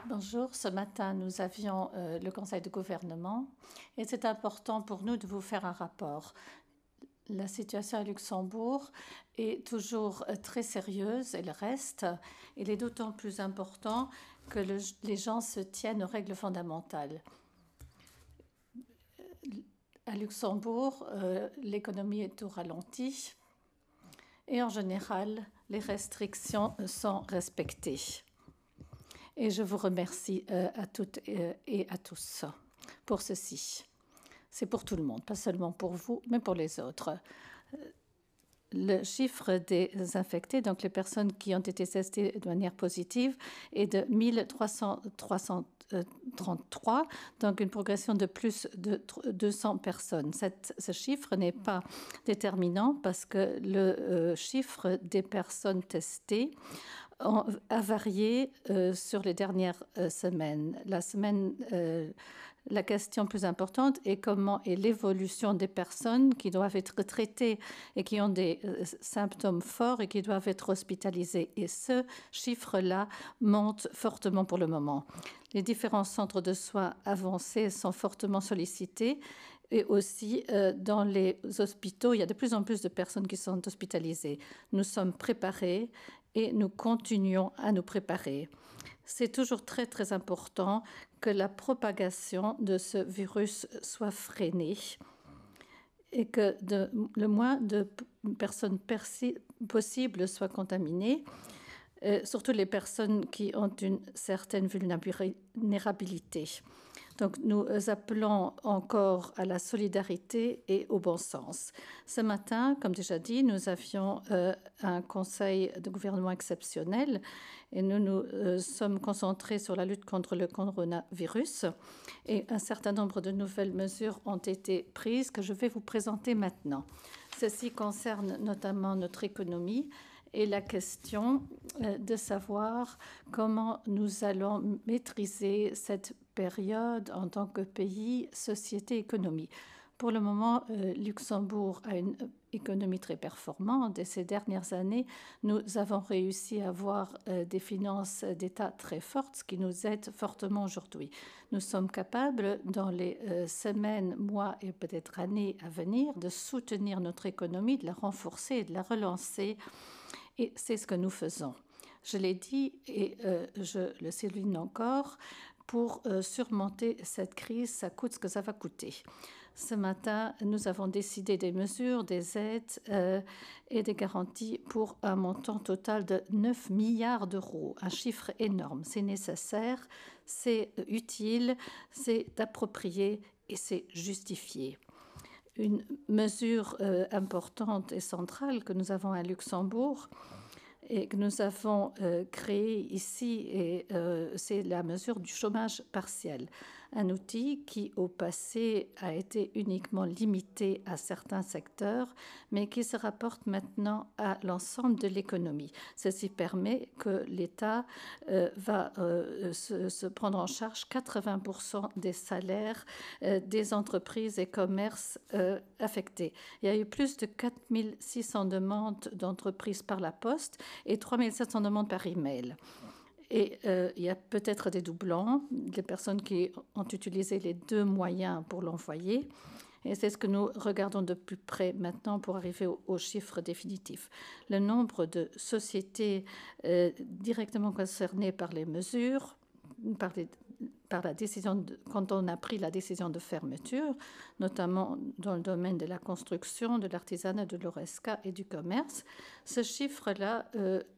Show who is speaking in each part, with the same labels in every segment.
Speaker 1: Bonjour, ce matin nous avions le Conseil de gouvernement et c'est important pour nous de vous faire un rapport. La situation à Luxembourg est toujours très sérieuse, elle reste. Il est d'autant plus important que les gens se tiennent aux règles fondamentales. À Luxembourg, l'économie est au ralenti et en général, les restrictions sont respectées. Et je vous remercie à toutes et à tous pour ceci. C'est pour tout le monde, pas seulement pour vous, mais pour les autres. Le chiffre des infectés, donc les personnes qui ont été testées de manière positive, est de 1333, donc une progression de plus de 200 personnes. Ce chiffre n'est pas déterminant parce que le chiffre des personnes testées a varié sur les dernières semaines. La question plus importante est comment est l'évolution des personnes qui doivent être traitées et qui ont des symptômes forts et qui doivent être hospitalisées. Et ce chiffre-là monte fortement pour le moment. Les différents centres de soins avancés sont fortement sollicités. Et aussi, dans les hôpitaux, il y a de plus en plus de personnes qui sont hospitalisées. Nous sommes préparés et nous continuons à nous préparer. C'est toujours très, très important que la propagation de ce virus soit freinée et que le moins de personnes possibles soient contaminées, surtout les personnes qui ont une certaine vulnérabilité. Donc nous appelons encore à la solidarité et au bon sens. Ce matin, comme déjà dit, nous avions un conseil de gouvernement exceptionnel et nous nous sommes concentrés sur la lutte contre le coronavirus et un certain nombre de nouvelles mesures ont été prises que je vais vous présenter maintenant. Ceci concerne notamment notre économie et la question de savoir comment nous allons maîtriser cette période en tant que pays, société, économie. Pour le moment, Luxembourg a une économie très performante et ces dernières années, nous avons réussi à avoir des finances d'État très fortes, ce qui nous aide fortement aujourd'hui. Nous sommes capables, dans les semaines, mois et peut-être années à venir, de soutenir notre économie, de la renforcer et de la relancer. Et c'est ce que nous faisons. Je l'ai dit et je le souligne encore, pour surmonter cette crise, ça coûte ce que ça va coûter. Ce matin, nous avons décidé des mesures, des aides et des garanties pour un montant total de 9 milliards d'euros, un chiffre énorme. C'est nécessaire, c'est utile, c'est approprié et c'est justifié. Une mesure importante et centrale que nous avons à Luxembourg et que nous avons créée ici, et c'est la mesure du chômage partiel. Un outil qui, au passé, a été uniquement limité à certains secteurs, mais qui se rapporte maintenant à l'ensemble de l'économie. Ceci permet que l'État va se prendre en charge 80% des salaires des entreprises et commerces affectés. Il y a eu plus de 4600 demandes d'entreprises par la poste et 3700 demandes par email. Et il y a peut-être des doublons, des personnes qui ont utilisé les deux moyens pour l'envoyer. Et c'est ce que nous regardons de plus près maintenant pour arriver aux chiffres définitifs. Le nombre de sociétés directement concernées par les mesures, par la décision quand on a pris la décision de fermeture, notamment dans le domaine de la construction, de l'artisanat, de l'ORESCA et du commerce, ce chiffre-là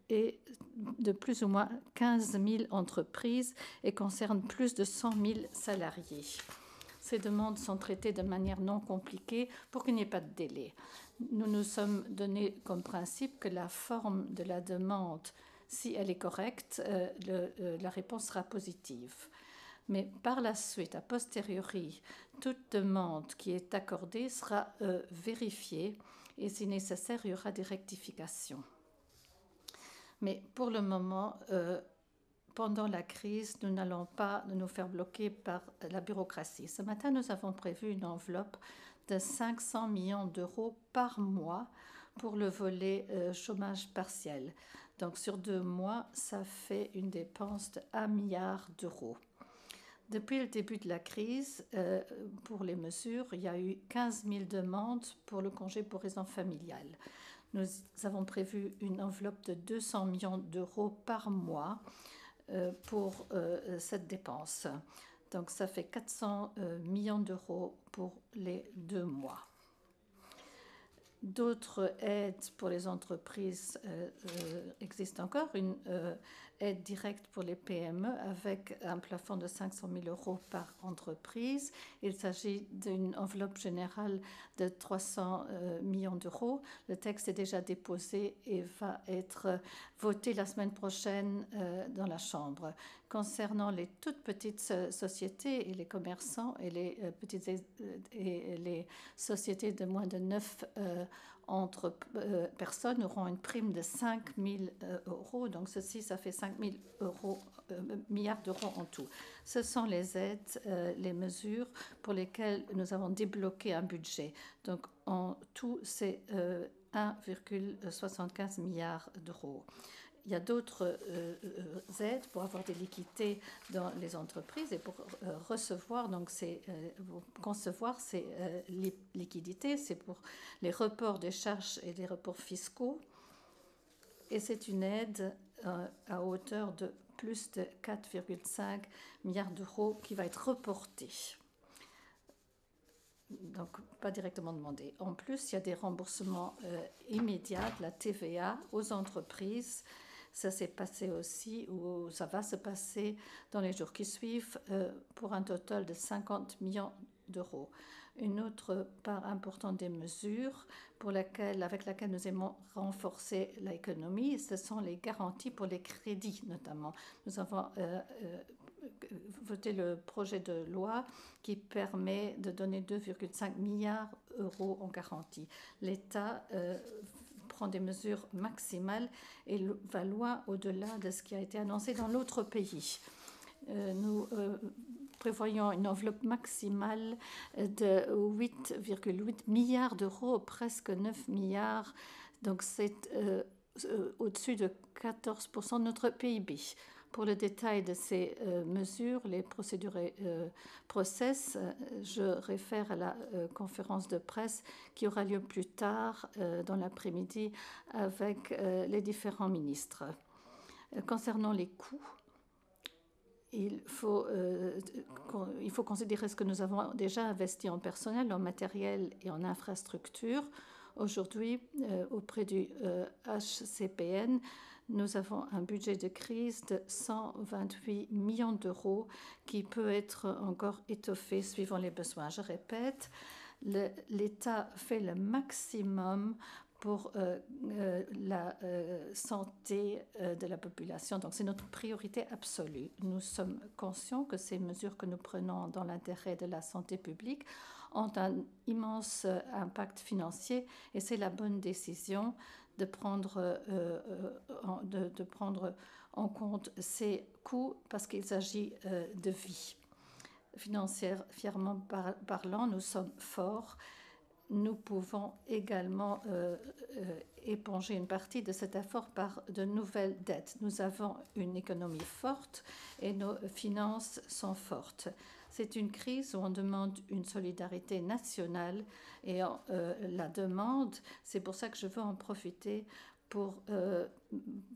Speaker 1: est de plus ou moins 15 000 entreprises et concerne plus de 100 000 salariés. Ces demandes sont traitées de manière non compliquée pour qu'il n'y ait pas de délai. Nous nous sommes donné comme principe que la forme de la demande, si elle est correcte, la réponse sera positive. Mais par la suite, a posteriori, toute demande qui est accordée sera vérifiée et si nécessaire, il y aura des rectifications. Mais pour le moment, pendant la crise, nous n'allons pas nous faire bloquer par la bureaucratie. Ce matin, nous avons prévu une enveloppe de 500 millions d'euros par mois pour le volet chômage partiel. Donc sur 2 mois, ça fait une dépense de 1 milliard d'euros. Depuis le début de la crise, pour les mesures, il y a eu 15 000 demandes pour le congé pour raison familiale. Nous avons prévu une enveloppe de 200 millions d'euros par mois pour cette dépense. Donc ça fait 400 millions d'euros pour les 2 mois. D'autres aides pour les entreprises existent encore. Une aide directe pour les PME avec un plafond de 500 000 euros par entreprise. Il s'agit d'une enveloppe générale de 300 millions d'euros. Le texte est déjà déposé et va être voté la semaine prochaine dans la Chambre. Concernant les toutes petites sociétés et les commerçants et les petites et les sociétés de moins de 9 personnes auront une prime de 5 000 euros. Donc ceci, ça fait 5 000 milliards d'euros en tout. Ce sont les aides, les mesures pour lesquelles nous avons débloqué un budget. Donc en tout, c'est 1,75 milliard d'euros. Il y a d'autres aides pour avoir des liquidités dans les entreprises et pour recevoir, donc pour concevoir ces liquidités, c'est pour les reports des charges et les reports fiscaux. Et c'est une aide à hauteur de plus de 4,5 milliards d'euros qui va être reportée. Donc, pas directement demandé. En plus, il y a des remboursements immédiats de la TVA aux entreprises. Ça s'est passé aussi, ou ça va se passer dans les jours qui suivent, pour un total de 50 millions d'euros. Une autre part importante des mesures avec laquelle nous aimons renforcer l'économie, ce sont les garanties pour les crédits notamment. Nous avons voté le projet de loi qui permet de donner 2,5 milliards d'euros en garantie. L'État prend des mesures maximales et va loin au-delà de ce qui a été annoncé dans l'autre pays. Nous prévoyons une enveloppe maximale de 8,8 milliards d'euros, presque 9 milliards. Donc c'est au-dessus de 14% de notre PIB. Pour le détail de ces mesures, les procédures et process, je réfère à la conférence de presse qui aura lieu plus tard dans l'après-midi avec les différents ministres. Concernant les coûts, il faut considérer ce que nous avons déjà investi en personnel, en matériel et en infrastructure. Aujourd'hui, auprès du HCPN, nous avons un budget de crise de 128 millions d'euros qui peut être encore étoffé suivant les besoins. Je répète, l'État fait le maximum pour la santé de la population. Donc c'est notre priorité absolue. Nous sommes conscients que ces mesures que nous prenons dans l'intérêt de la santé publique ont un immense impact financier et c'est la bonne décision de prendre en compte ces coûts parce qu'il s'agit de vie. Financièrement parlant, nous sommes forts. Nous pouvons également éponger une partie de cet effort par de nouvelles dettes. Nous avons une économie forte et nos finances sont fortes. C'est une crise où on demande une solidarité nationale et la demande, c'est pour ça que je veux en profiter pour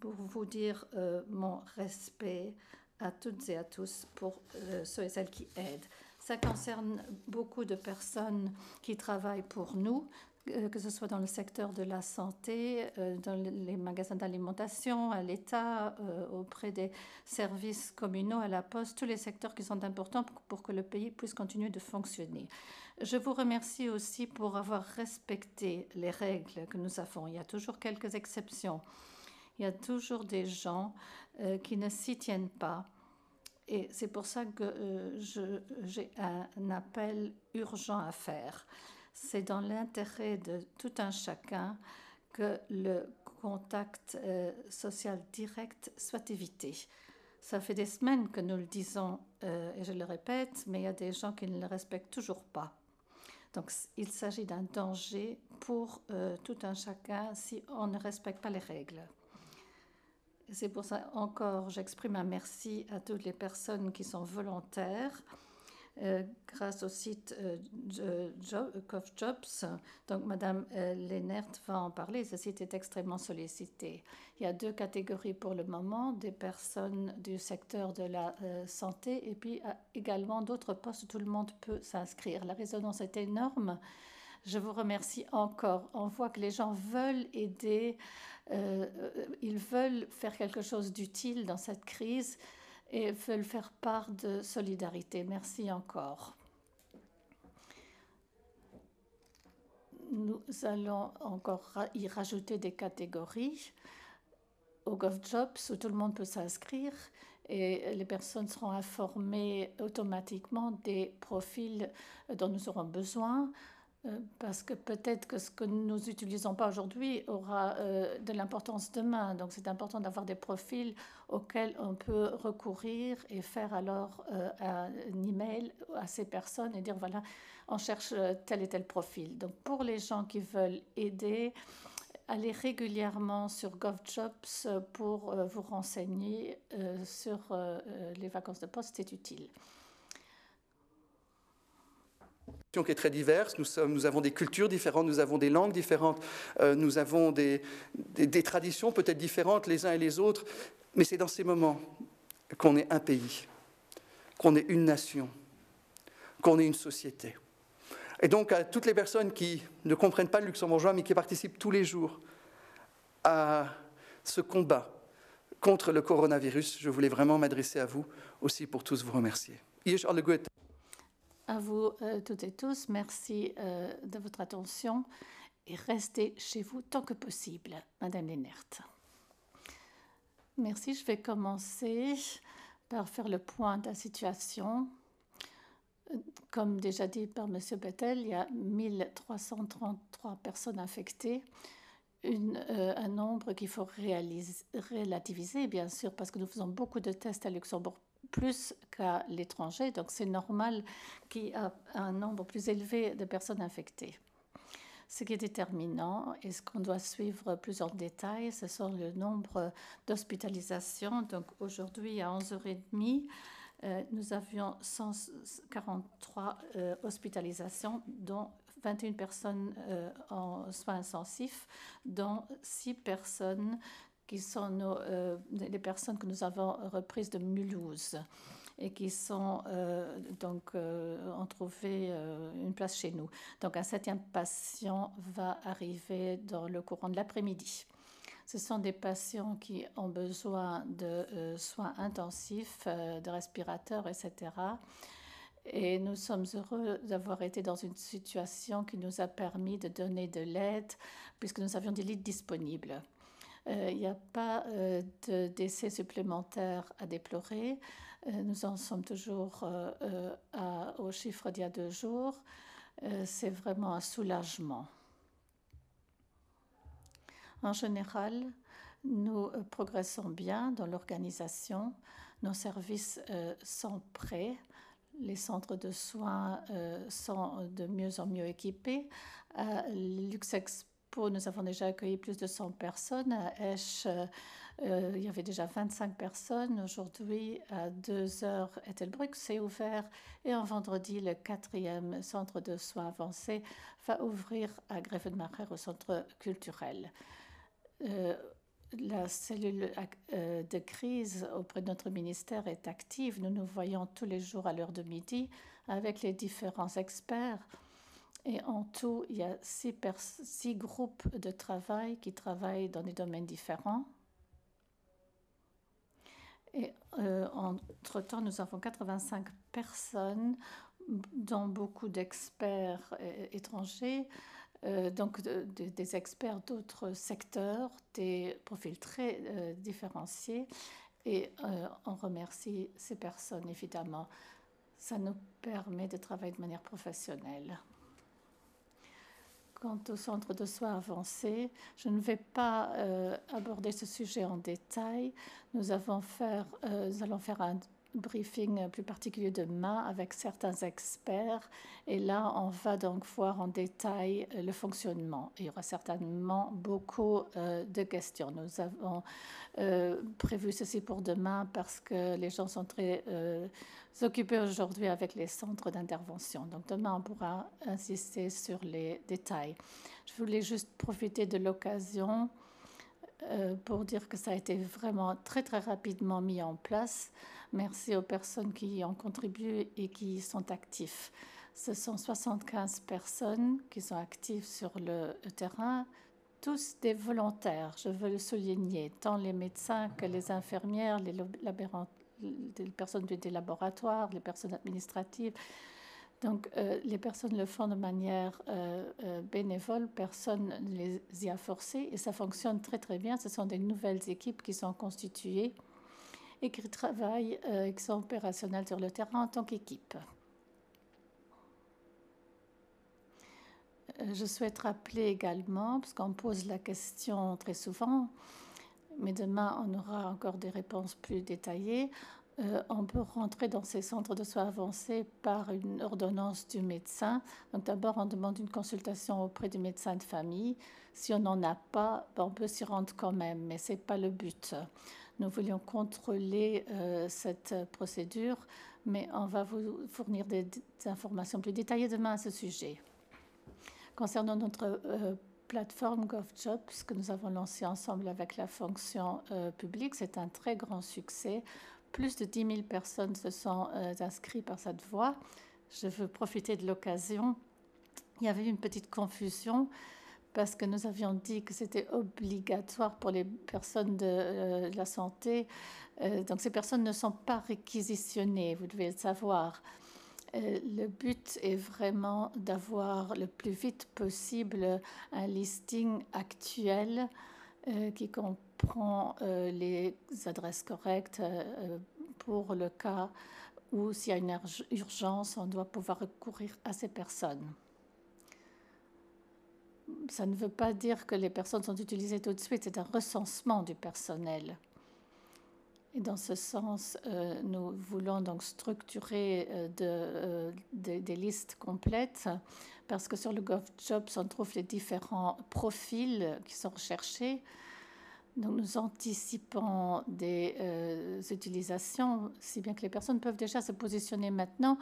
Speaker 1: vous dire mon respect à toutes et à tous pour ceux et celles qui aident. Ça concerne beaucoup de personnes qui travaillent pour nous, que ce soit dans le secteur de la santé, dans les magasins d'alimentation, à l'État, auprès des services communaux, à la poste, tous les secteurs qui sont importants pour que le pays puisse continuer de fonctionner. Je vous remercie aussi pour avoir respecté les règles que nous avons. Il y a toujours quelques exceptions. Il y a toujours des gens qui ne s'y tiennent pas. Et c'est pour ça que j'ai un appel urgent à faire. C'est dans l'intérêt de tout un chacun que le contact social direct soit évité. Ça fait des semaines que nous le disons, et je le répète, mais il y a des gens qui ne le respectent toujours pas. Donc, il s'agit d'un danger pour tout un chacun si on ne respecte pas les règles. C'est pour ça encore, j'exprime un merci à toutes les personnes qui sont volontaires grâce au site GovJobs. Donc, Madame Lehnert va en parler. Ce site est extrêmement sollicité. Il y a 2 catégories pour le moment, des personnes du secteur de la santé et puis également d'autres postes où tout le monde peut s'inscrire. La résonance est énorme. Je vous remercie encore. On voit que les gens veulent aider, ils veulent faire quelque chose d'utile dans cette crise et veulent faire part de solidarité. Merci encore. Nous allons encore y rajouter des catégories au GovJobs où tout le monde peut s'inscrire et les personnes seront informées automatiquement des profils dont nous aurons besoin. Parce que peut-être que ce que nous n'utilisons pas aujourd'hui aura de l'importance demain. Donc c'est important d'avoir des profils auxquels on peut recourir et faire alors un email à ces personnes et dire voilà, on cherche tel et tel profil. Donc pour les gens qui veulent aider, allez régulièrement sur GovJobs pour vous renseigner sur les vacances de poste, c'est utile.
Speaker 2: Qui est très diverse, nous avons des cultures différentes, nous avons des langues différentes, nous avons des traditions peut-être différentes les uns et les autres, mais c'est dans ces moments qu'on est un pays, qu'on est une nation, qu'on est une société. Et donc à toutes les personnes qui ne comprennent pas le luxembourgeois mais qui participent tous les jours à ce combat contre le coronavirus, je voulais vraiment m'adresser à vous aussi pour tous vous remercier.
Speaker 1: À vous toutes et tous, merci de votre attention et restez chez vous tant que possible, Madame Lehnert. Merci, je vais commencer par faire le point de la situation. Comme déjà dit par M. Bettel, il y a 1333 personnes infectées, un nombre qu'il faut relativiser, bien sûr, parce que nous faisons beaucoup de tests à Luxembourg, plus qu'à l'étranger, donc c'est normal qu'il y ait un nombre plus élevé de personnes infectées. Ce qui est déterminant et ce qu'on doit suivre plus en détail, ce sont le nombre d'hospitalisations. Donc aujourd'hui, à 11h30, nous avions 143 hospitalisations, dont 21 personnes en soins intensifs, dont 6 personnes qui sont les personnes que nous avons reprises de Mulhouse et qui ont trouvé une place chez nous. Donc un 7e patient va arriver dans le courant de l'après-midi. Ce sont des patients qui ont besoin de soins intensifs, de respirateurs, etc. Et nous sommes heureux d'avoir été dans une situation qui nous a permis de donner de l'aide puisque nous avions des lits disponibles. Il n'y a pas de décès supplémentaires à déplorer. Nous en sommes toujours au chiffre d'il y a 2 jours. C'est vraiment un soulagement. En général, nous progressons bien dans l'organisation. Nos services sont prêts. Les centres de soins sont de mieux en mieux équipés. À Luxexpo, nous avons déjà accueilli plus de 100 personnes. À Esch, il y avait déjà 25 personnes. Aujourd'hui, à 2h, Ettelbruck s'est ouvert. Et en vendredi, le 4e centre de soins avancés va ouvrir à Grevenmacher au centre culturel. La cellule de crise auprès de notre ministère est active. Nous nous voyons tous les jours à l'heure de midi avec les différents experts. Et en tout, il y a 6 groupes de travail qui travaillent dans des domaines différents. Et entre-temps, nous avons 85 personnes, dont beaucoup d'experts étrangers, donc des experts d'autres secteurs, des profils très différenciés. Et on remercie ces personnes, évidemment. Ça nous permet de travailler de manière professionnelle. Quant au centre de soins avancés, je ne vais pas aborder ce sujet en détail. Nous allons faire un briefing plus particulier demain avec certains experts. Et là, on va donc voir en détail le fonctionnement. Il y aura certainement beaucoup de questions. Nous avons prévu ceci pour demain parce que les gens sont très occupés aujourd'hui avec les centres d'intervention. Donc demain, on pourra insister sur les détails. Je voulais juste profiter de l'occasion pour dire que ça a été vraiment très rapidement mis en place. Merci aux personnes qui y ont contribué et qui sont actifs. Ce sont 75 personnes qui sont actives sur le terrain, tous des volontaires, je veux le souligner, tant les médecins que les infirmières, les personnes des laboratoires, les personnes administratives. Donc, les personnes le font de manière bénévole, personne ne les y a forcés et ça fonctionne très bien. Ce sont des nouvelles équipes qui sont constituées et qui travaillent, qui sont opérationnelles sur le terrain en tant qu'équipe. Je souhaite rappeler également, parce qu'on pose la question très souvent, mais demain on aura encore des réponses plus détaillées. On peut rentrer dans ces centres de soins avancés par une ordonnance du médecin. Donc d'abord, on demande une consultation auprès du médecin de famille. Si on n'en a pas, on peut s'y rendre quand même, mais ce n'est pas le but. Nous voulions contrôler cette procédure, mais on va vous fournir des informations plus détaillées demain à ce sujet. Concernant notre plateforme GovJobs que nous avons lancée ensemble avec la fonction publique, c'est un très grand succès. Plus de 10 000 personnes se sont inscrites par cette voie. Je veux profiter de l'occasion. Il y avait une petite confusion parce que nous avions dit que c'était obligatoire pour les personnes de la santé. Donc ces personnes ne sont pas réquisitionnées, vous devez le savoir. Le but est vraiment d'avoir le plus vite possible un listing actuel qui comprend les adresses correctes pour le cas où, s'il y a une urgence, on doit pouvoir recourir à ces personnes. Ça ne veut pas dire que les personnes sont utilisées tout de suite, c'est un recensement du personnel. Et dans ce sens, nous voulons donc structurer des listes complètes parce que sur le GovJobs, on trouve les différents profils qui sont recherchés. Donc nous anticipons des utilisations, si bien que les personnes peuvent déjà se positionner maintenant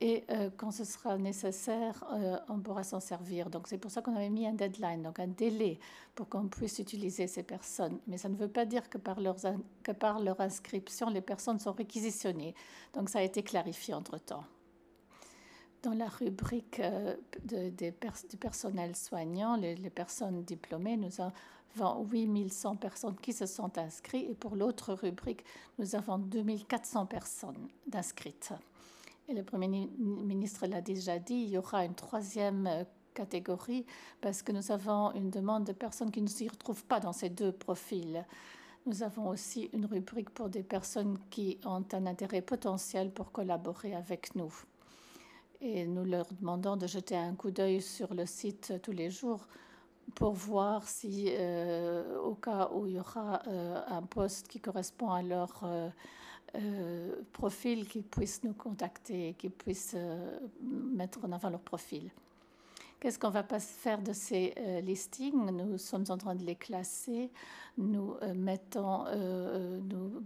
Speaker 1: et quand ce sera nécessaire, on pourra s'en servir. Donc c'est pour ça qu'on avait mis un deadline, donc un délai pour qu'on puisse utiliser ces personnes. Mais ça ne veut pas dire que par leur inscription, les personnes sont réquisitionnées. Donc ça a été clarifié entre-temps. Dans la rubrique du personnel soignant, les personnes diplômées, nous avons 8100 personnes qui se sont inscrites. Et pour l'autre rubrique, nous avons 2400 personnes inscrites. Et le Premier ministre l'a déjà dit, il y aura une troisième catégorie parce que nous avons une demande de personnes qui ne s'y retrouvent pas dans ces deux profils. Nous avons aussi une rubrique pour des personnes qui ont un intérêt potentiel pour collaborer avec nous. Et nous leur demandons de jeter un coup d'œil sur le site tous les jours pour voir si, au cas où il y aura un poste qui correspond à leur profil, qu'ils puissent nous contacter, qu'ils puissent mettre en avant leur profil. Qu'est-ce qu'on va pas faire de ces listings? Nous sommes en train de les classer. Nous nous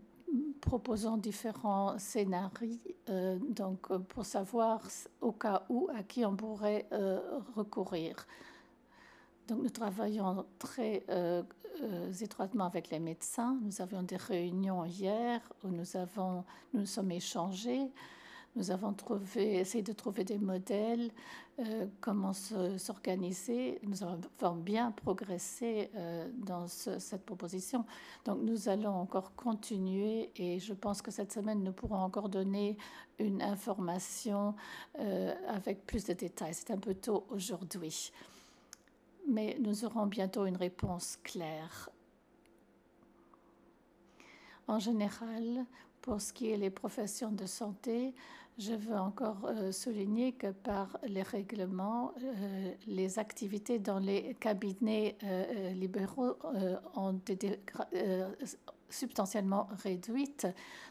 Speaker 1: proposons différents scénarios donc pour savoir au cas où à qui on pourrait recourir. Donc nous travaillons très étroitement avec les médecins. Nous avions des réunions hier où nous sommes échangés. Nous avons essayé de trouver des modèles, comment s'organiser. Nous avons bien progressé dans cette proposition. Donc nous allons encore continuer et je pense que cette semaine, nous pourrons encore donner une information avec plus de détails. C'est un peu tôt aujourd'hui. Mais nous aurons bientôt une réponse claire. En général, pour ce qui est des professions de santé, je veux encore souligner que par les règlements, les activités dans les cabinets libéraux substantiellement réduite.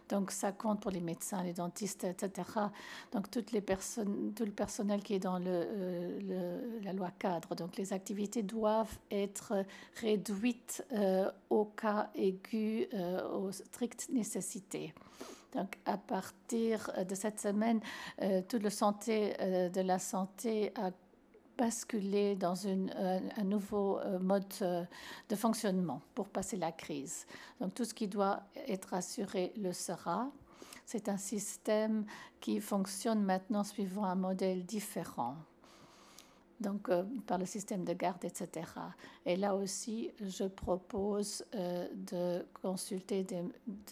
Speaker 1: Donc, ça compte pour les médecins, les dentistes, etc. Donc, tout le personnel qui est dans la loi cadre. Donc, les activités doivent être réduites au cas aigu, aux strictes nécessités. Donc, à partir de cette semaine, toute le santé de la santé a basculer dans un nouveau mode de fonctionnement pour passer la crise. Donc tout ce qui doit être assuré le sera. C'est un système qui fonctionne maintenant suivant un modèle différent, donc par le système de garde, etc. Et là aussi, je propose de consulter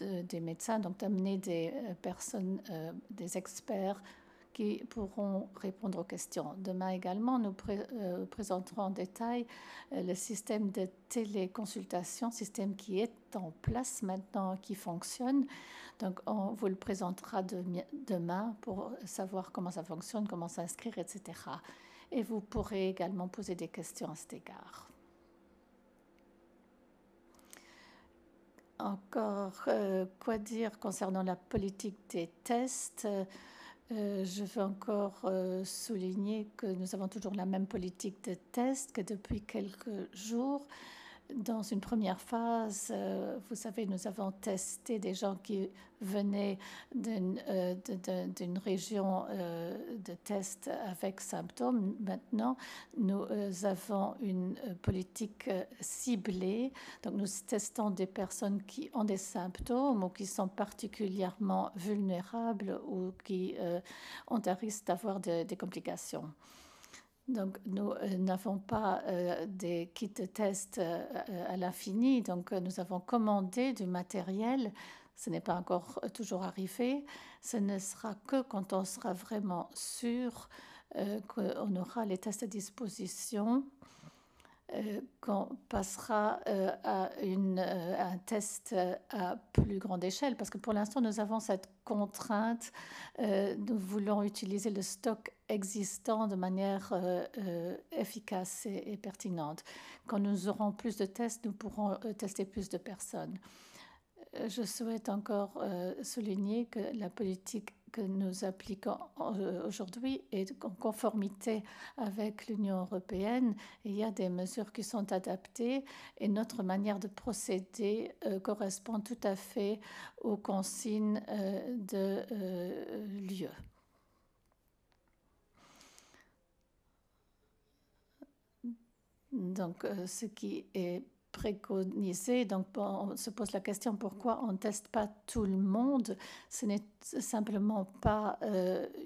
Speaker 1: des médecins, donc d'amener des personnes, des experts qui pourront répondre aux questions. Demain également, nous présenterons en détail le système de téléconsultation, système qui est en place maintenant, qui fonctionne. Donc, on vous le présentera demain pour savoir comment ça fonctionne, comment s'inscrire, etc. Et vous pourrez également poser des questions à cet égard. Encore, quoi dire concernant la politique des tests ? Je veux encore souligner que nous avons toujours la même politique de test que depuis quelques jours. Dans une première phase, vous savez, nous avons testé des gens qui venaient d'une région de test avec symptômes. Maintenant, nous avons une politique ciblée. Donc, nous testons des personnes qui ont des symptômes ou qui sont particulièrement vulnérables ou qui ont un risque d'avoir des complications. Donc, nous n'avons pas des kits de test à l'infini. Donc, nous avons commandé du matériel. Ce n'est pas encore toujours arrivé. Ce ne sera que quand on sera vraiment sûr qu'on aura les tests à disposition, qu'on passera à un test à plus grande échelle. Parce que pour l'instant, nous avons cette contrainte. Nous voulons utiliser le stock existant de manière efficace et pertinente. Quand nous aurons plus de tests, nous pourrons tester plus de personnes. Je souhaite encore souligner que la politique que nous appliquons aujourd'hui est en conformité avec l'Union européenne. Il y a des mesures qui sont adaptées et notre manière de procéder correspond tout à fait aux consignes de l'UE. Donc, ce qui est préconisé. Donc, on se pose la question pourquoi on ne teste pas tout le monde. Ce n'est simplement pas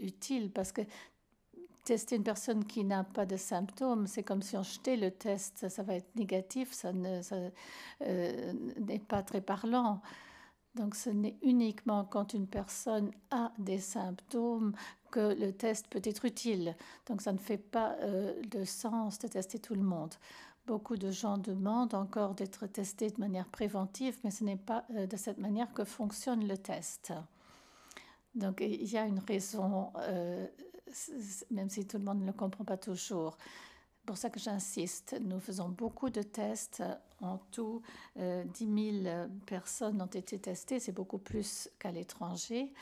Speaker 1: utile parce que tester une personne qui n'a pas de symptômes, c'est comme si on jetait le test, ça va être négatif, ça n'est pas très parlant. Donc, ce n'est uniquement quand une personne a des symptômes que le test peut être utile. Donc, ça ne fait pas de sens de tester tout le monde. Beaucoup de gens demandent encore d'être testés de manière préventive, mais ce n'est pas de cette manière que fonctionne le test. Donc, il y a une raison, même si tout le monde ne le comprend pas toujours. C'est pour ça que j'insiste. Nous faisons beaucoup de tests. En tout, 10 000 personnes ont été testées. C'est beaucoup plus qu'à l'étranger.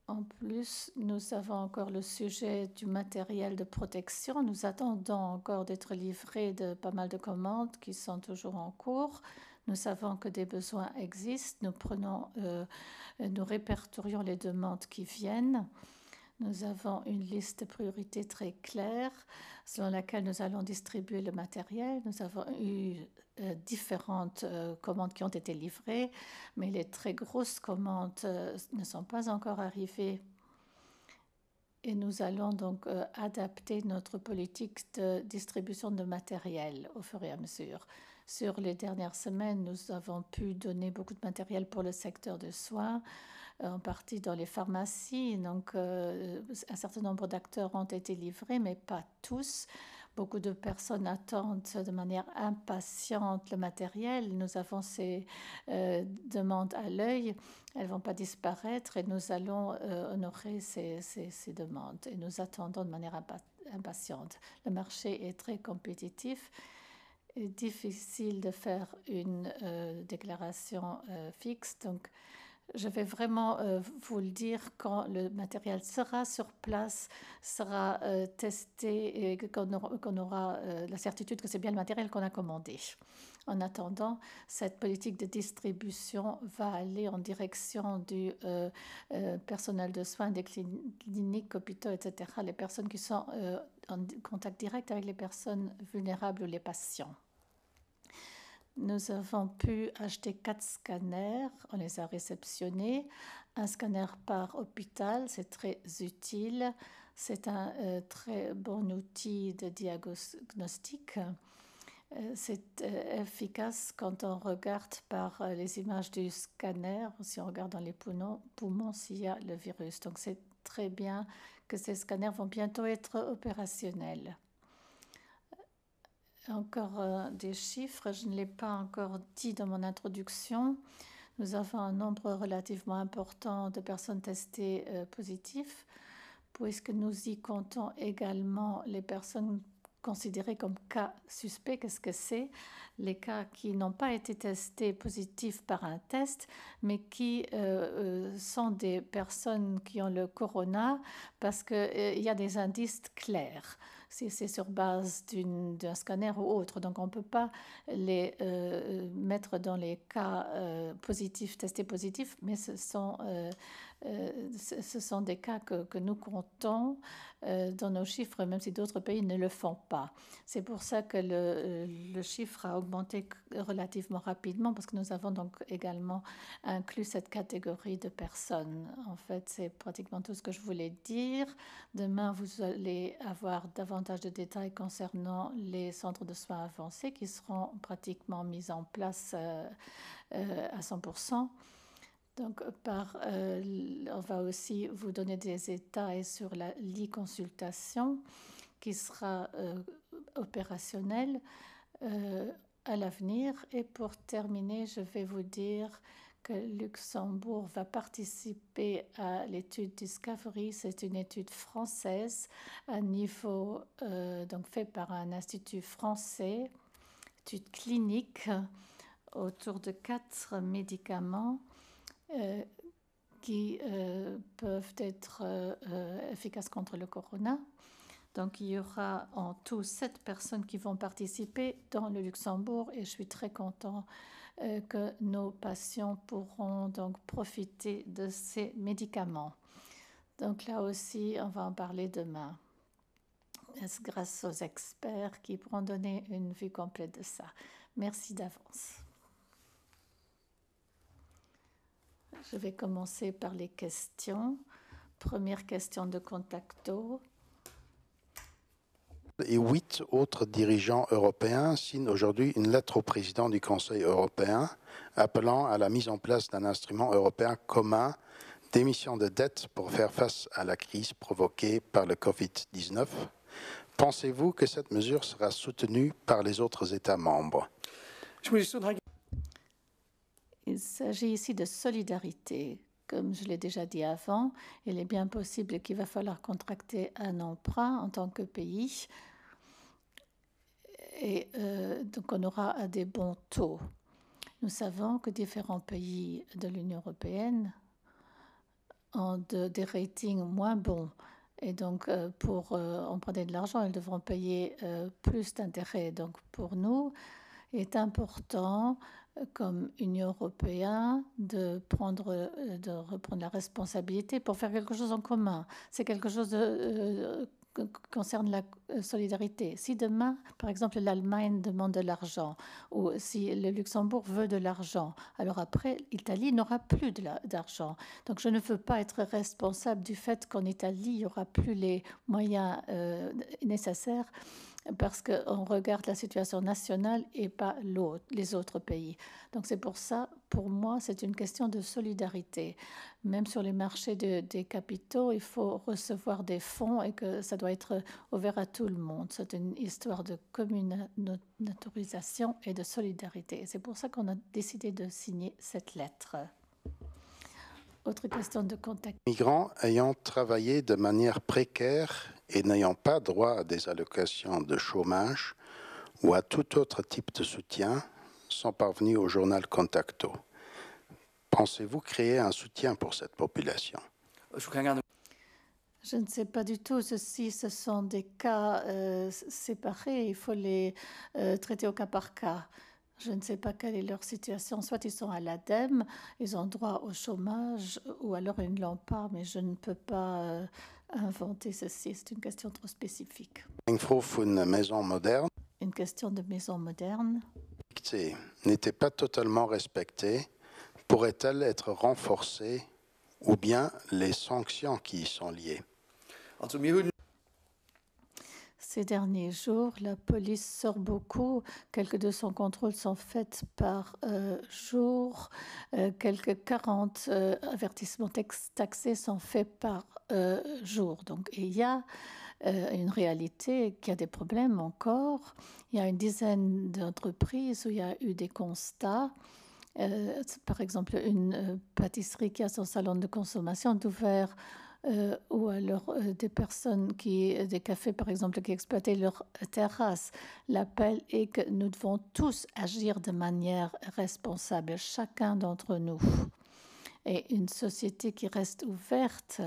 Speaker 1: En plus, nous avons encore le sujet du matériel de protection. Nous attendons encore d'être livrés de pas mal de commandes qui sont toujours en cours. Nous savons que des besoins existent. Nous répertorions les demandes qui viennent. Nous avons une liste de priorités très claire selon laquelle nous allons distribuer le matériel. Nous avons eu différentes commandes qui ont été livrées, mais les très grosses commandes ne sont pas encore arrivées. Et nous allons donc adapter notre politique de distribution de matériel au fur et à mesure. Sur les dernières semaines, nous avons pu donner beaucoup de matériel pour le secteur de soins, en partie dans les pharmacies. Donc, un certain nombre d'acteurs ont été livrés, mais pas tous. Beaucoup de personnes attendent de manière impatiente le matériel. Nous avons ces demandes à l'œil. Elles ne vont pas disparaître et nous allons honorer ces demandes. Et nous attendons de manière impatiente. Le marché est très compétitif. Il est difficile de faire une déclaration fixe. Donc, je vais vraiment vous le dire quand le matériel sera sur place, sera testé et qu'on aura la certitude que c'est bien le matériel qu'on a commandé. En attendant, cette politique de distribution va aller en direction du personnel de soins, des cliniques, hôpitaux, etc., les personnes qui sont en contact direct avec les personnes vulnérables ou les patients. Nous avons pu acheter 4 scanners, on les a réceptionnés, un scanner par hôpital, c'est très utile, c'est un très bon outil de diagnostic. C'est efficace quand on regarde par les images du scanner, si on regarde dans les poumons s'il y a le virus. Donc c'est très bien que ces scanners vont bientôt être opérationnels. Encore des chiffres, je ne l'ai pas encore dit dans mon introduction. Nous avons un nombre relativement important de personnes testées positives, puisque nous y comptons également les personnes considérés comme cas suspects. Qu'est-ce que c'est? Les cas qui n'ont pas été testés positifs par un test, mais qui sont des personnes qui ont le corona parce qu'il y a des indices clairs. Si c'est sur base d'un scanner ou autre. Donc on ne peut pas les mettre dans les cas positifs, testés positifs, mais ce sont des cas que nous comptons dans nos chiffres, même si d'autres pays ne le font pas. C'est pour ça que le chiffre a augmenté relativement rapidement, parce que nous avons donc également inclus cette catégorie de personnes. En fait, c'est pratiquement tout ce que je voulais dire. Demain, vous allez avoir davantage de détails concernant les centres de soins avancés qui seront pratiquement mis en place à 100%. Donc, on va aussi vous donner des détails sur la l'e-consultation qui sera opérationnelle à l'avenir. Et pour terminer, je vais vous dire que Luxembourg va participer à l'étude Discovery. C'est une étude française à niveau, donc faite par un institut français, étude clinique autour de 4 médicaments qui peuvent être efficaces contre le corona. Donc, il y aura en tout 7 personnes qui vont participer dans le Luxembourg et je suis très content que nos patients pourront donc profiter de ces médicaments. Donc là aussi, on va en parler demain, grâce aux experts qui pourront donner une vue complète de ça. Merci d'avance. Je vais commencer par les questions. Première question de Contacto.
Speaker 3: Et 8 autres dirigeants européens signent aujourd'hui une lettre au président du Conseil européen appelant à la mise en place d'un instrument européen commun d'émission de dette pour faire face à la crise provoquée par le Covid-19. Pensez-vous que cette mesure sera soutenue par les autres États membres?
Speaker 1: Il s'agit ici de solidarité. Comme je l'ai déjà dit avant, il est bien possible qu'il va falloir contracter un emprunt en tant que pays. Et donc on aura des bons taux. Nous savons que différents pays de l'Union européenne ont des ratings moins bons. Et donc, pour emprunter de l'argent, ils devront payer plus d'intérêts. Donc, pour nous, il est important, comme Union européenne, de reprendre la responsabilité pour faire quelque chose en commun. C'est quelque chose concerne la solidarité. Si demain, par exemple, l'Allemagne demande de l'argent ou si le Luxembourg veut de l'argent, alors après, l'Italie n'aura plus d'argent. Donc, je ne veux pas être responsable du fait qu'en Italie, il n'y aura plus les moyens nécessaires parce qu'on regarde la situation nationale et pas les autres pays. Donc c'est pour ça, pour moi, c'est une question de solidarité. Même sur les marchés des capitaux, il faut recevoir des fonds et que ça doit être ouvert à tout le monde. C'est une histoire de communautarisation et de solidarité. Et c'est pour ça qu'on a décidé de signer cette lettre. Autre question de contact.
Speaker 3: Migrants ayant travaillé de manière précaire et n'ayant pas droit à des allocations de chômage ou à tout autre type de soutien sont parvenus au journal Contacto. Pensez-vous créer un soutien pour cette population?
Speaker 1: Je ne sais pas du tout. Ceci, ce sont des cas séparés. Il faut les traiter au cas par cas. Je ne sais pas quelle est leur situation. Soit ils sont à l'ADEME, ils ont droit au chômage, ou alors ils ne l'ont pas, mais je ne peux pas inventer ceci. C'est une question trop spécifique.
Speaker 3: Une maison moderne
Speaker 1: Une question de maison moderne.
Speaker 3: N'était pas totalement respectée. Pourrait-elle être renforcée ou bien les sanctions qui y sont liées?
Speaker 1: Ces derniers jours, la police sort beaucoup. Quelques 200 contrôles sont faits par jour. Quelques 40 avertissements taxés sont faits par jour. Donc, il y a une réalité qui a des problèmes encore. Il y a une dizaine d'entreprises où il y a eu des constats. Par exemple, une pâtisserie qui a son salon de consommation d'ouvert. Ou alors des personnes des cafés par exemple, qui exploitaient leur terrasse. L'appel est que nous devons tous agir de manière responsable, chacun d'entre nous. Et une société qui reste ouverte,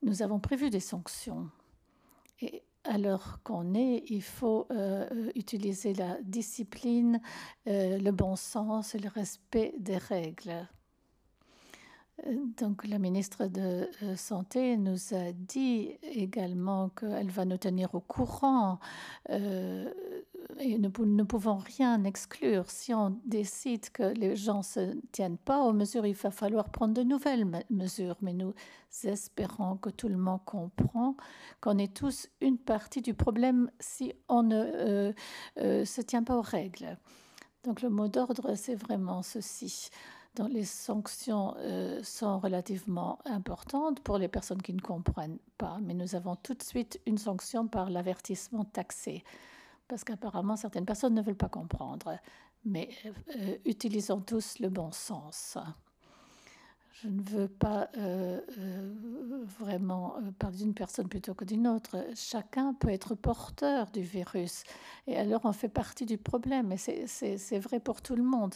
Speaker 1: nous avons prévu des sanctions. Et à l'heure qu'on est, il faut utiliser la discipline, le bon sens et le respect des règles. Donc, la ministre de Santé nous a dit également qu'elle va nous tenir au courant et nous ne pouvons rien exclure. Si on décide que les gens ne se tiennent pas aux mesures, il va falloir prendre de nouvelles mesures. Mais nous espérons que tout le monde comprend qu'on est tous une partie du problème si on ne se tient pas aux règles. Donc, le mot d'ordre, c'est vraiment ceci. Donc, les sanctions sont relativement importantes pour les personnes qui ne comprennent pas, mais nous avons tout de suite une sanction par l'avertissement taxé, parce qu'apparemment certaines personnes ne veulent pas comprendre. Mais utilisons tous le bon sens. Je ne veux pas vraiment parler d'une personne plutôt que d'une autre. Chacun peut être porteur du virus, et alors on fait partie du problème, et c'est vrai pour tout le monde.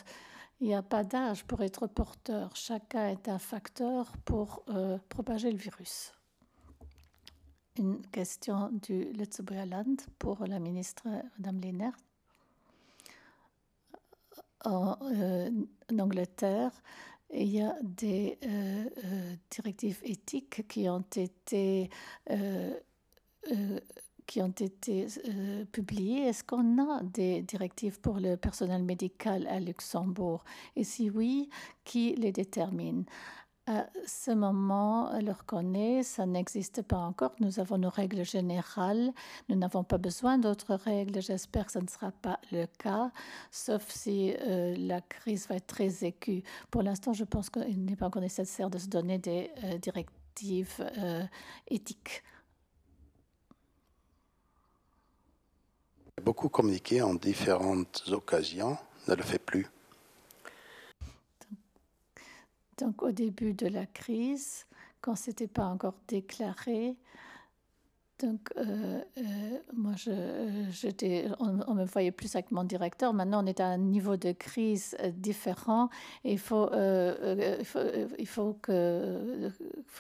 Speaker 1: Il n'y a pas d'âge pour être porteur. Chacun est un facteur pour propager le virus. Une question du Letzebuerland pour la ministre Mme Lehnert. En Angleterre, il y a des directives éthiques qui ont été publiées. Est-ce qu'on a des directives pour le personnel médical à Luxembourg? Et si oui, qui les détermine? À ce moment, alors qu'on est, ça n'existe pas encore. Nous avons nos règles générales. Nous n'avons pas besoin d'autres règles. J'espère que ce ne sera pas le cas, sauf si la crise va être très aiguë. Pour l'instant, je pense qu'il n'est pas encore nécessaire de se donner des directives éthiques.
Speaker 3: Beaucoup communiqué en différentes occasions, ne le fait plus.
Speaker 1: Donc, au début de la crise, quand ce n'était pas encore déclaré, donc moi, on me voyait plus avec mon directeur. Maintenant, on est à un niveau de crise différent. Et il faut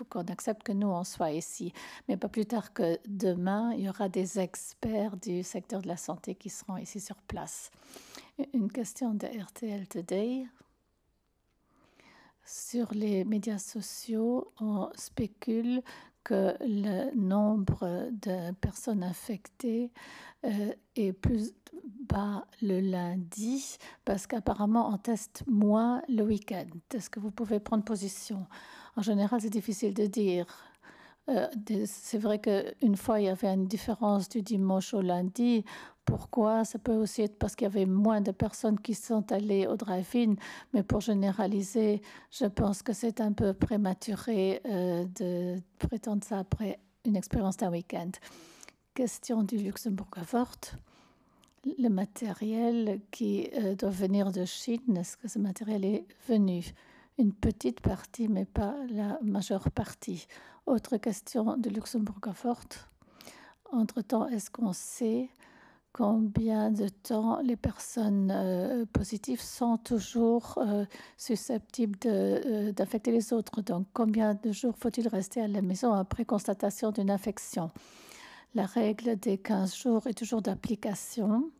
Speaker 1: qu'on accepte que nous, on soit ici. Mais pas plus tard que demain, il y aura des experts du secteur de la santé qui seront ici sur place. Une question de RTL Today. Sur les médias sociaux, on spécule que le nombre de personnes infectées est plus bas le lundi parce qu'apparemment on teste moins le week-end. Est-ce que vous pouvez prendre position? En général, c'est difficile de dire. C'est vrai qu'une fois, il y avait une différence du dimanche au lundi. Pourquoi? Ça peut aussi être parce qu'il y avait moins de personnes qui sont allées au drive-in. Mais pour généraliser, je pense que c'est un peu prématuré de prétendre ça après une expérience d'un week-end. Question du Luxembourg-Avort. Le matériel qui doit venir de Chine, est-ce que ce matériel est venu? une petite partie, mais pas la majeure partie. Autre question de Luxembourg-Fort. Entre-temps, est-ce qu'on sait combien de temps les personnes positives sont toujours susceptibles d'infecter les autres? Donc, combien de jours faut-il rester à la maison après constatation d'une infection? La règle des 15 jours est toujours d'application.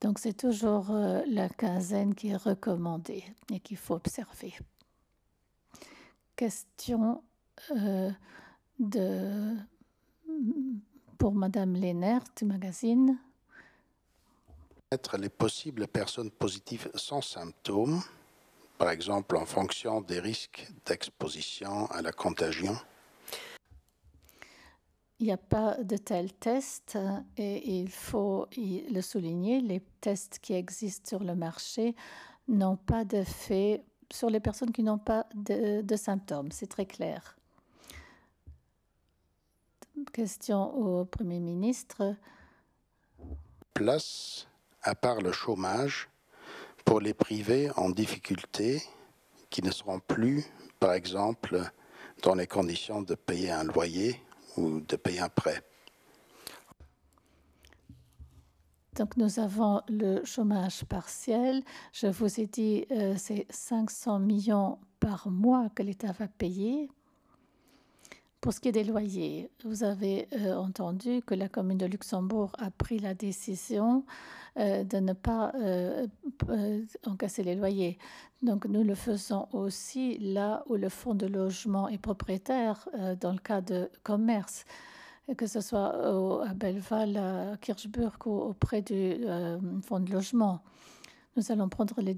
Speaker 1: Donc, c'est toujours la quinzaine qui est recommandée et qu'il faut observer. Question pour Madame Lehnert du magazine.
Speaker 3: Les possibles personnes positives sans symptômes, par exemple en fonction des risques d'exposition à la contagion?
Speaker 1: Il n'y a pas de tel test et il faut le souligner. Les tests qui existent sur le marché n'ont pas d'effet sur les personnes qui n'ont pas de symptômes. C'est très clair. Question au Premier ministre.
Speaker 3: Place, à part le chômage, pour les privés en difficulté qui ne seront plus, par exemple, dans les conditions de payer un loyer ou de payer un prêt?
Speaker 1: Donc, nous avons le chômage partiel. Je vous ai dit, c'est 500 millions par mois que l'État va payer. Pour ce qui est des loyers, vous avez entendu que la commune de Luxembourg a pris la décision de ne pas encasser les loyers. Donc, nous le faisons aussi là où le fonds de logement est propriétaire, dans le cas de commerce, que ce soit à Belval, à Kirchberg ou auprès du fonds de logement. Nous allons prendre les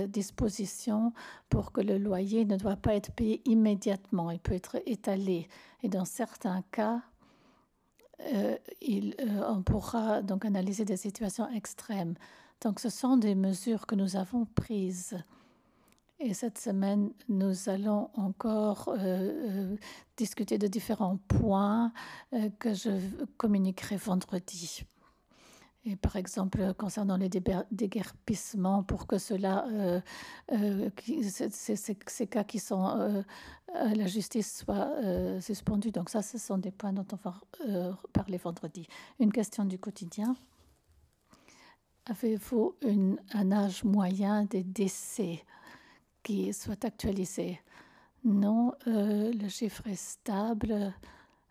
Speaker 1: dispositions pour que le loyer ne doit pas être payé immédiatement. Il peut être étalé. Et dans certains cas, on pourra donc analyser des situations extrêmes. Donc, ce sont des mesures que nous avons prises. Et cette semaine, nous allons encore discuter de différents points que je communiquerai vendredi. Et par exemple, concernant les déguerpissements, pour que cela, ces cas qui sont à la justice soient suspendus. Donc ça, ce sont des points dont on va parler vendredi. Une question du quotidien. Avez-vous un âge moyen des décès qui soit actualisé? Non, le chiffre est stable.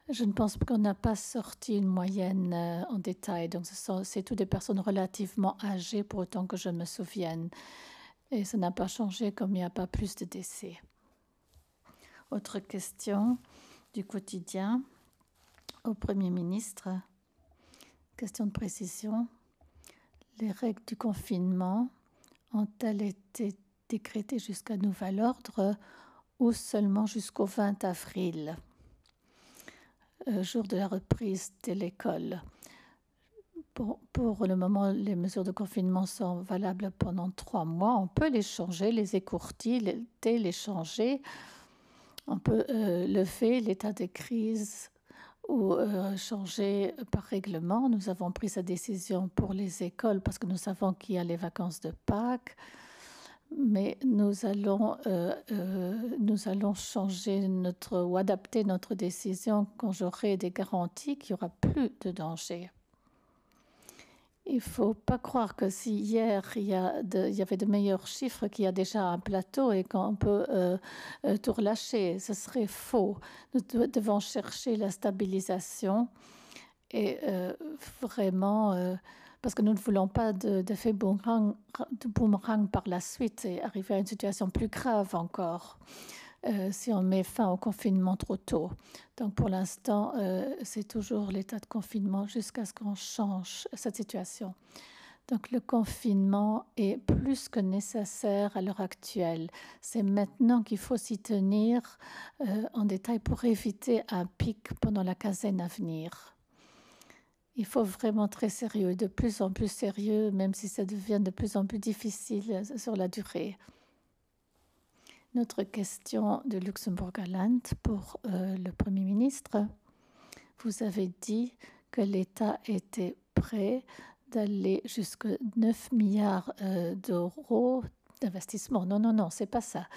Speaker 1: Je ne pense qu'on n'a pas sorti une moyenne en détail. Donc, c'est toutes des personnes relativement âgées pour autant que je me souvienne. Et ça n'a pas changé comme il n'y a pas plus de décès. Autre question du quotidien au Premier ministre. Question de précision. Les règles du confinement ont-elles été décrétées jusqu'à nouvel ordre ou seulement jusqu'au 20 avril ? Jour de la reprise de l'école. Pour le moment, les mesures de confinement sont valables pendant 3 mois. On peut les changer, les écourtir, les changer. On peut lever l'état de crise ou changer par règlement. Nous avons pris cette décision pour les écoles parce que nous savons qu'il y a les vacances de Pâques. Mais nous allons changer ou adapter notre décision quand j'aurai des garanties qu'il n'y aura plus de danger. Il ne faut pas croire que si hier il y avait de meilleurs chiffres, qu'il y a déjà un plateau et qu'on peut tout relâcher. Ce serait faux. Nous devons chercher la stabilisation et vraiment... parce que nous ne voulons pas d'effet boomerang par la suite et arriver à une situation plus grave encore si on met fin au confinement trop tôt. Donc pour l'instant, c'est toujours l'état de confinement jusqu'à ce qu'on change cette situation. Donc le confinement est plus que nécessaire à l'heure actuelle. C'est maintenant qu'il faut s'y tenir en détail pour éviter un pic pendant la quinzaine à venir. Il faut vraiment très sérieux, de plus en plus sérieux, même si ça devient de plus en plus difficile sur la durée. Notre question de Luxembourg-Land pour le Premier ministre. Vous avez dit que l'État était prêt d'aller jusqu'à 9 milliards d'euros d'investissement. Non, c'est pas ça.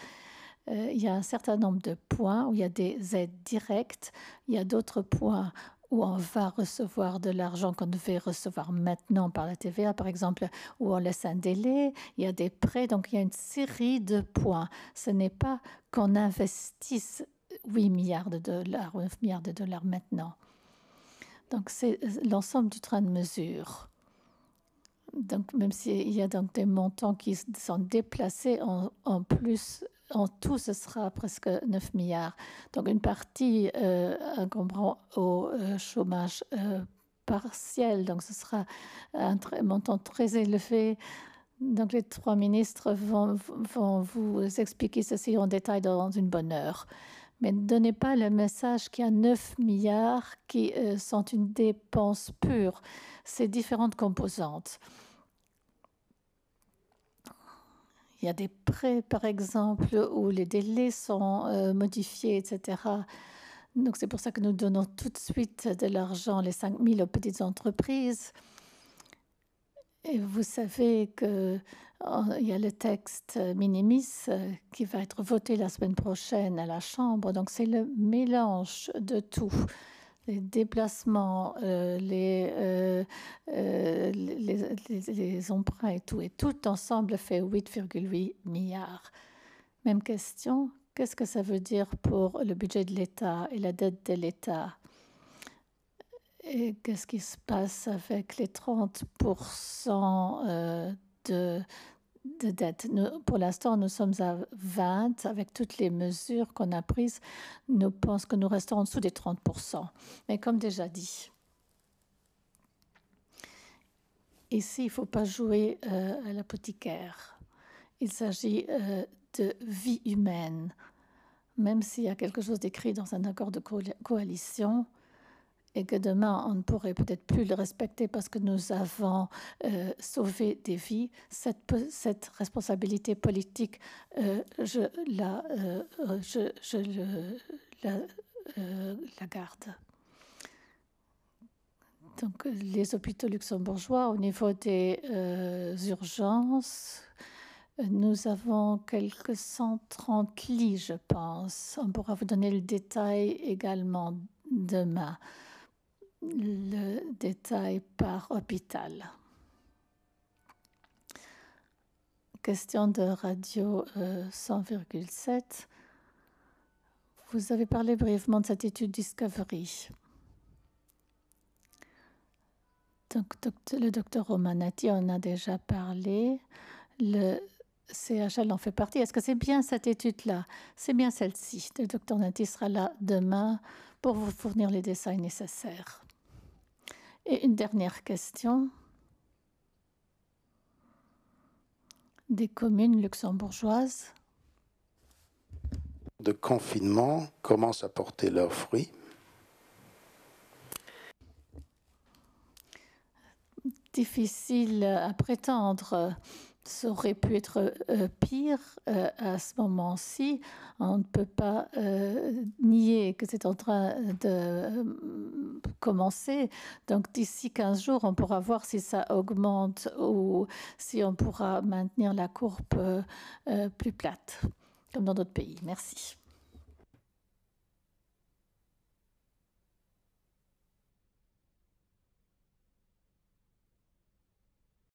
Speaker 1: il y a un certain nombre de points où il y a des aides directes. Il y a d'autres points où on va recevoir de l'argent qu'on devait recevoir maintenant par la TVA, par exemple, où on laisse un délai. Il y a des prêts, donc il y a une série de points. Ce n'est pas qu'on investisse 8 milliards de dollars ou 9 milliards de dollars maintenant. Donc c'est l'ensemble du train de mesure. Donc même s'il y a donc des montants qui sont déplacés en plus, en tout, ce sera presque 9 milliards. Donc une partie incombrant au chômage partiel. Donc ce sera un montant très élevé. Donc les 3 ministres vont vous expliquer ceci en détail dans une bonne heure. Mais ne donnez pas le message qu'il y a 9 milliards qui sont une dépense pure. C'est différentes composantes. Il y a des prêts, par exemple, où les délais sont modifiés, etc. Donc, c'est pour ça que nous donnons tout de suite de l'argent, les 5 000 aux petites entreprises. Et vous savez qu'il y a le texte minimis qui va être voté la semaine prochaine à la Chambre. Donc, c'est le mélange de tout. Les déplacements, les emprunts et tout ensemble fait 8,8 milliards. Même question, qu'est-ce que ça veut dire pour le budget de l'État et la dette de l'État? Et qu'est-ce qui se passe avec les 30% de dette? Pour l'instant, nous sommes à 20 avec toutes les mesures qu'on a prises. Nous pensons que nous restons en dessous des 30%. Mais comme déjà dit, ici, il ne faut pas jouer à l'apothicaire. Il s'agit de vie humaine. Même s'il y a quelque chose d'écrit dans un accord de coalition, et que demain, on ne pourrait peut-être plus le respecter parce que nous avons sauvé des vies, cette responsabilité politique, je la garde. Donc, les hôpitaux luxembourgeois, au niveau des urgences, nous avons quelques 130 lits, je pense. On pourra vous donner le détail également demain. Le détail par hôpital. Question de radio 100,7. Vous avez parlé brièvement de cette étude Discovery. Donc, le docteur Romanati en a déjà parlé. Le CHL en fait partie. Est-ce que c'est bien cette étude-là? C'est bien celle-ci. Le docteur Nati sera là demain pour vous fournir les détails nécessaires. Et une dernière question. Des communes luxembourgeoises.
Speaker 3: De confinement commencent à porter leurs fruits.
Speaker 1: Difficile à prétendre. Ça aurait pu être pire à ce moment-ci. On ne peut pas nier que c'est en train de commencer. Donc d'ici 15 jours, on pourra voir si ça augmente ou si on pourra maintenir la courbe plus plate, comme dans d'autres pays. Merci.